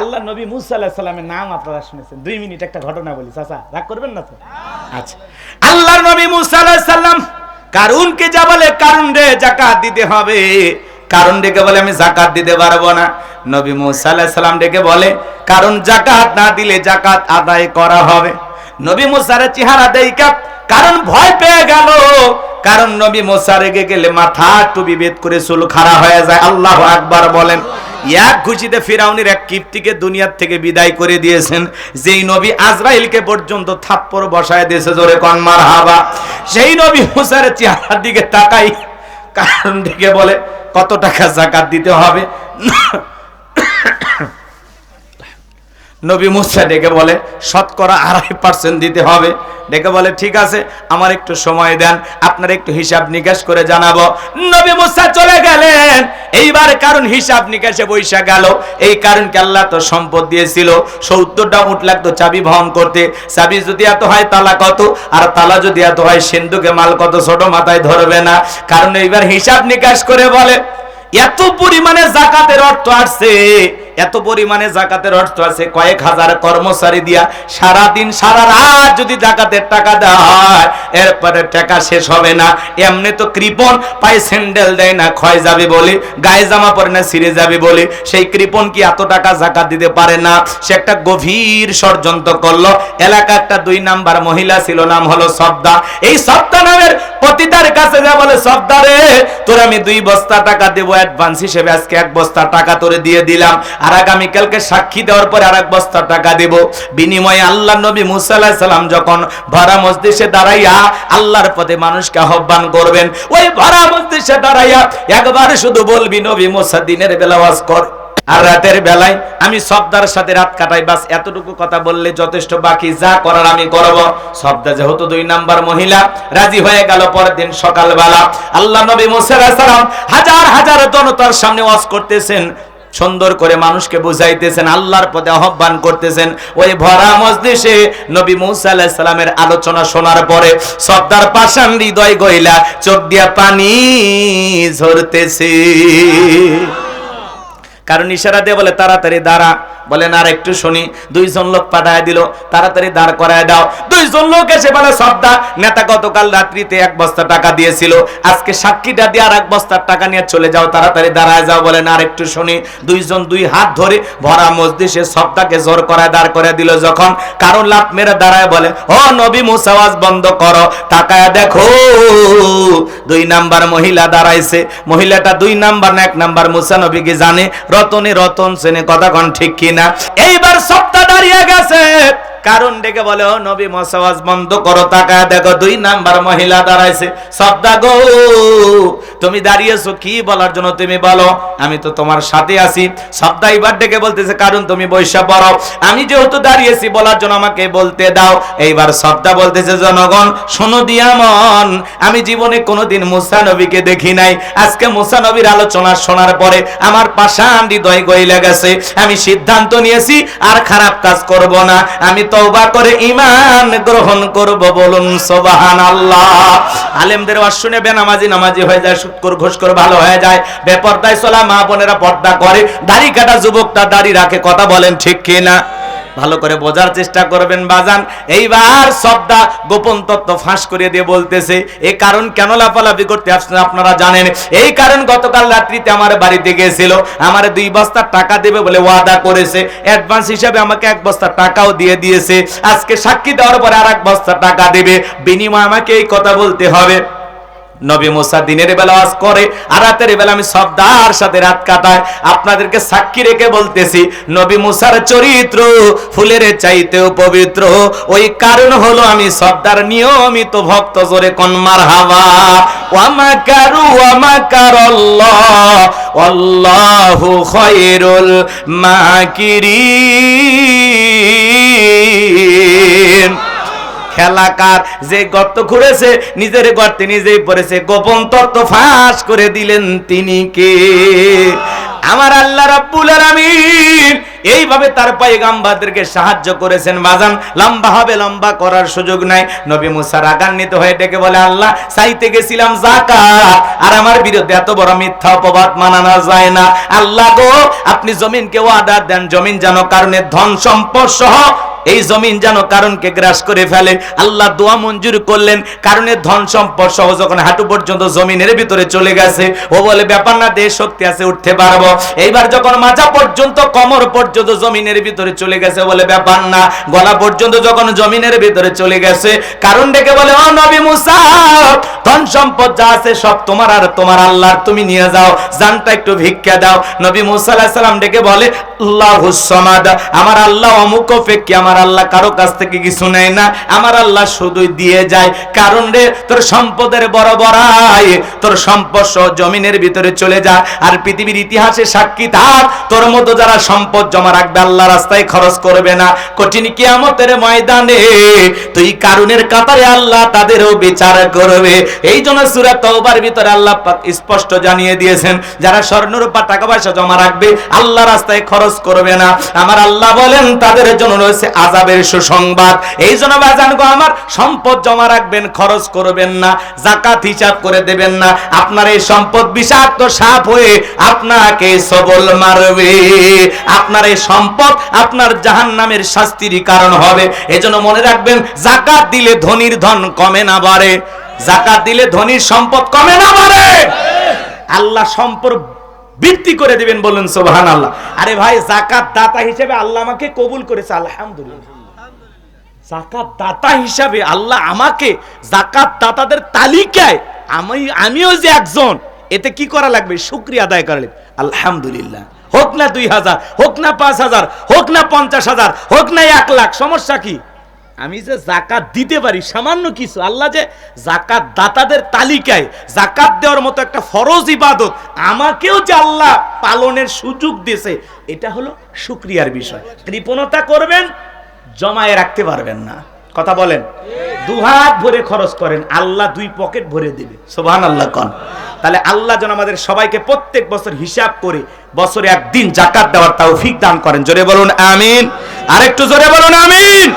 আল্লাহ নবী মুসা আলাইহিস সালামের নাম আপনারা শুনেছেন। 2 মিনিট একটা ঘটনা বলি, চাচা রাগ করবেন না তো? আচ্ছা, আল্লাহর নবী মুসা আলাইহিস সালাম কারুনকে যা বলে, কারুন রে যাকাত দিতে হবে। কারুন ডেকে বলে আমি যাকাত দিতে পারবো না। নবী মুসা আলাইহিস সালাম ডেকে বলে কারণ যাকাত না দিলে যাকাত আদায় করা হবে। নবী মুসার চেহারা দেইকা কারণ ভয় পেয়ে গেল। কারণ নবী মুসা রেগে গেলে মাথা টুপি বেদ করে চুল খাড়া হয়ে যায়। আল্লাহু আকবার বলেন। এক ঘুষিতে ফিরাউনের এক কিপ্তিকে দুনিয়ার থেকে বিদায় করে দিয়েছেন। যেই নবী আজরাইলকে পর্যন্ত থাপ্পড় বসায় দিয়েছে, জোরে কোন মারহাবা। সেই নবী মুসার চেহারার দিকে তাকাই কারণ দিকে বলে কত টাকা যাকাত দিতে হবে। নবী মুসা ডেকে বলে শতকরা 2.5% দিতে হবে। ডেকে বলে ঠিক আছে, আমার একটু সময় দেন, আপনার একটু হিসাব নিকাশ করে জানাবো। নবী মুসা চলে গেলেন। এইবার কারণ হিসাব নিকাশে বৈশা গেল। এই কারণকে আল্লাহ তো সম্পদ দিয়েছিল, 70টা উট লাগতো চাবি বহন করতে। চাবি যদি এত হয় তালা কত, আর তালা যদি এত হয় সিন্ধুকে মাল কত, ছোট মাথায় ধরবে না। কারণ এইবার হিসাব নিকাশ করে বলে এত পরিমাণে যাকাতের অর্থ আসছে, এত পরিমাণে যাকাতের অর্থ আছে, কয়েক হাজার কর্মচারী দিয়া সারা দিন সারা রাত যদি যাকাতের টাকা দেওয়া হয় এরপরে টাকা শেষ হবে না। এমনি তো কৃপণ পায়ে স্যান্ডেল দেয় না, ক্ষয় যাবে বলে, গায়ে জামা পরে না ছিঁড়ে যাবে বলে, সেই কৃপণ কি এত টাকা যাকাত দিতে পারে না? সে একটা গভীর ষড়যন্ত্র করলো। এলাকা একটা 2 নাম্বার মহিলা ছিল, নাম হলো সবদা। এই সবদা নামের পতিতার কাছে যা বলে, সবদা রে তোর আমি 2 বস্তা টাকা দেবো অ্যাডভান্স হিসেবে, আজকে 1 বস্তা টাকা তোরে দিয়ে দিলাম, আর আগামীকালকে সাক্ষী দেওয়ার পরে আর 1 বস্তা টাকা দেব। বিনিময়ে আল্লাহ নবী মুসা আলাইহিস সালাম যখন ভরা মজলিসে দাঁড়াইয়া আল্লাহর পথে মানুষকে আহ্বান করবেন, ওই ভরা মজলিসে দাঁড়াইয়া একবার শুধু বলবি নবী মুসা দিনের বেলা ওয়াজ কর, আর রাতের বেলায় আমি সবদার সাথে রাত কাটাই। বাস এতটুকু কথা বললে যথেষ্ট, বাকি যা করার আমি করব। সবদা যেহেতু 2 নাম্বার মহিলা রাজি হয়ে গেল। পরের দিন সকালবেলা আল্লাহ নবী মুসা আলাইহিস সালাম হাজার হাজার জনতার সামনে ওয়াজ করতেছেন, সুন্দর করে মানুষকে বুঝাইতেছেন, আল্লাহর পথে আহ্বান করতেছেন। ওই ভরা মজলিসে নবী মুসা আলাইহিস সালামের আলোচনা শোনার পরে সবদার পাষাণ হৃদয় গইলা চোখ দিয়া পানি ঝরতেছে। কারণ ইশারা দিয়ে বলে তাড়াতাড়ি দাঁড়া। বলেন আর একটু শুনি। 2 জন লোক পাঠায় দিল, তাড়াতাড়ি দাঁড় করায় দাও। 2 জন লোক এসে বলে সবদা নেতা গতকাল রাত্রিতে 1 বস্তা টাকা দিয়েছিল, আজকে সাক্ষীটা দিয়ে আর 1 বস্তার টাকা নিয়ে চলে যাও, তাড়াতাড়ি দাঁড়ায় যাও। বলেন আর একটু শুনি। 2 জন 2 হাত ধরে ভরা মজলিসে সবদাকে জোর করায় দাঁড় করে দিল। যখন কারণ লাফ মেরে দাঁড়ায় বলে ও নবী মুসা ওয়াজ বন্ধ করো, তাকায় দেখো 2 নাম্বার মহিলা দাঁড়াইছে। মহিলাটা 2 নাম্বার না 1 নাম্বার মুসা নবীকে জানে, রতনে রতন চেনে, কথা কোন ঠিক কিনা? এইবার সবটা দাঁড়িয়ে গেছে। কারণ ডেকে বলে ও নবী মুসা ওয়াজ বন্ধ করো, তাকায় দেখো 2 নাম্বার মহিলা দাঁড়াইছে। সবদা গো তুমি দাঁড়িয়েছো কি বলার জন্য, তুমি বলো, আমি তো তোমার সাথে আছি। সবদা এবার ডেকে বলতেছে কারণ তুমি বৈশা পড়ো, আমি যেহেতু দাঁড়িয়েছি বলার জন্য আমাকে বলতে দাও। এইবার সবদা বলতেছে জনগণ শোনো দিয়ামন, আমি জীবনে কোনোদিন মুসা নবীকে দেখি নাই, আজকে মুসা নবীর আলোচনা শোনার পরে আমার পাষাণ হৃদয় গইলে গেছে। আমি সিদ্ধান্ত নিয়েছি আর খারাপ কাজ করব না, আমি তওবা করে ঈমান গ্রহণ করব। বলুন সুবহানাল্লাহ। আলেমদের ওয়াজ শুনে বেনামাজি নামাজি হয়ে যায়, সুদখোর ঘুষখোর ভালো হয়ে যায়, বেপরদায় চলা মা বোনেরা পর্দা করে, দাড়ি কাটা যুবকটা দাড়ি রাখে, কথা বলেন ঠিক কিনা? ভালো করে বোঝার চেষ্টা করবেন বাজান। এইবার সবদা গোপন তত্ত্ব ফাঁস করে দিয়ে বলতেছে এই কারণ কেন লাফালাফি করতে আসছেন আপনারা জানেন। এই কারণ গতকাল রাত্রিতে আমার বাড়িতে গিয়েছিল, আমার 2 বস্তা টাকা দেবে বলে ওয়াদা করেছে, অ্যাডভান্স হিসাবে আমাকে 1 বস্তা টাকাও দিয়ে দিয়েছে, আজকে সাক্ষী দেওয়ার পরে আর 1 বস্তা টাকা দেবে, বিনিময়ে আমাকে এই কথা বলতে হবে। নবী মুসা দিনের বেলা ওয়াজ করে আর রাতের বেলা আমি সবদার সাথে রাত কাটাই। আপনাদেরকে সাক্ষী রেখে বলতেছি নবী মুসার চরিত্র ফুলের চাইতেও পবিত্র। ওই কারণ হলো আমি সবদার নিয়মিত ভক্ত, জোরে কোন মারহাবা। ওয়া মাকারু ওয়া মাকারাল্লাহ আল্লাহু খায়রুল মাকিরিন। খেলাকার যে গর্ত খুঁড়েছে নিজের গর্তে নিজেই পড়েছে, গোপন তত্ত্ব ফাঁস করে দিলেন তিনি কে? আমার আল্লাহ রাব্বুল আলামিন এইভাবে তার পয়গম্বরদেরকে সাহায্য করেছেন। বাজান লম্বা করার সুযোগ নাই। নবী মুসা রাগান্বিত হয়ে ডেকে বলে, আল্লাহ চাইতে গেছিলাম যাকাত, আর আমার বিরুদ্ধে এত বড় মিথ্যা অপবাদ মানানো যায় না। আল্লাহ গো, আপনি জমিনকে ওয়াদা দেন, জমিন যেন কারণে ধন সম্পদ সহ এই জমিন যেন কারণকে গ্রাস করে ফেলে। আল্লাহ দোয়া মঞ্জুর করলেন, কারণে ধন সম্পদ সহ যখন হাঁটু পর্যন্ত জমিনের ভিতরে চলে গেছে, ও বলে ব্যাপার না, দেহ শক্তি আছে, উঠতে পারবো। এইবার যখন মাজা পর্যন্ত, কমর পর্যন্ত জমিনের ভিতরে চলে গেছে, বলে ব্যাপার না, গলা পর্যন্ত যখন জমিনের ভিতরে চলে গেছে, কারণ ডেকে বলে, ও নবী মুসা, ধন সম্পদ যা আছে সব তোমার আর তোমার আল্লাহর, তুমি নিয়ে যাও, জানটা একটু ভিক্ষা দাও। নবী মুসা আলাইহিস সালাম ডেকে বলে, আল্লাহুস সামাদ, আমার আল্লাহ অমুকফেকি, আমার আল্লাহ কারো কাছ থেকে কিছু নেয় না, আমার আল্লাহ শুধুই দিয়ে যায়। কারণ রে, তোর সম্পদের বড় বড়াই, তোর সম্পদ সহ জমিনের ভিতরে চলে যা, আর পৃথিবীর ইতিহাসে সাক্ষী থাক, তোর মতো যারা সম্পদ জমা রাখবে, আল্লাহ রাস্তায় খরচ করবে না, কঠিন কিয়ামতের ময়দানে তুই কারুনের কাতারে আল্লাহ তাদেরও বিচার করবে। এই জন্য সূরা তাওবার ভিতরে আল্লাহ পাক স্পষ্ট জানিয়ে দিয়েছেন, যারা স্বর্ণ রূপা টাকা পয়সা জমা রাখবে, আল্লাহ রাস্তায় খরচ করবে না, আমার আল্লাহ বলেন তাদের জন্য রয়েছে আযাবের সুসংবাদ। এই জন্য বাজান গো আমার, সম্পদ জমা রাখবেন, খরচ করবেন না, যাকাত হিসাব করে দেবেন না, আপনার এই সম্পদ বিষাক্ত সাপ হয়ে আপনাকে সবল মারবে, আপনার এই সম্পদ আপনার জাহান্নামের শাস্তির কারণ হবে। এজন্য মনে রাখবেন, যাকাত দিলে ধনীর ধন কমে না বাড়ে, যাকাত দিলে ধনীর সম্পদ কমে না বাড়ে, আল্লাহ সম্পদ বৃদ্ধি করে দিবেন, বলুন সুবহানাল্লাহ। আরে ভাই, যাকাত দাতা হিসেবে আল্লাহ আমাকে কবুল করেছে, আলহামদুলিল্লাহ। যাকাত দাতা হিসাবে আল্লাহ আমাকে যাকাত দাতাদের তালিকায় আমিও যে একজন, এতে কি করা লাগবে? শুকরিয়া আদায় করা লাগবে, আলহামদুলিল্লাহ। হোক না 2000, হোক না 5000, হোক না 50,000, হোক না 1 লাখ, সমস্যা কি? আমি যে যাকাত দিতে পারি সামান্য কিছু, আল্লাহ যে যাকাত দাতাদের তালিকায় যাকাত দেওয়ার মতো একটা ফরজ ইবাদত আমাকেও যে আল্লাহ পালনের সুযোগ দিয়েছে, এটা হলো শুকরিয়ার বিষয়। কৃপণতা করবেন, জমায়ে রাখতে পারবেন না, কথা বলেন। 2 হাত ভরে খরচ করেন, আল্লাহ 2 পকেট ভরে দিবে, সুবহানাল্লাহ কোন। তাহলে আল্লাহ যেন আমাদের সবাইকে প্রত্যেক বছর হিসাব করে বছরে একদিন যাকাত দেওয়ার তৌফিক দান করেন। জোরে বলুন আমিন, আরেকটু জোরে বলুন আমিন।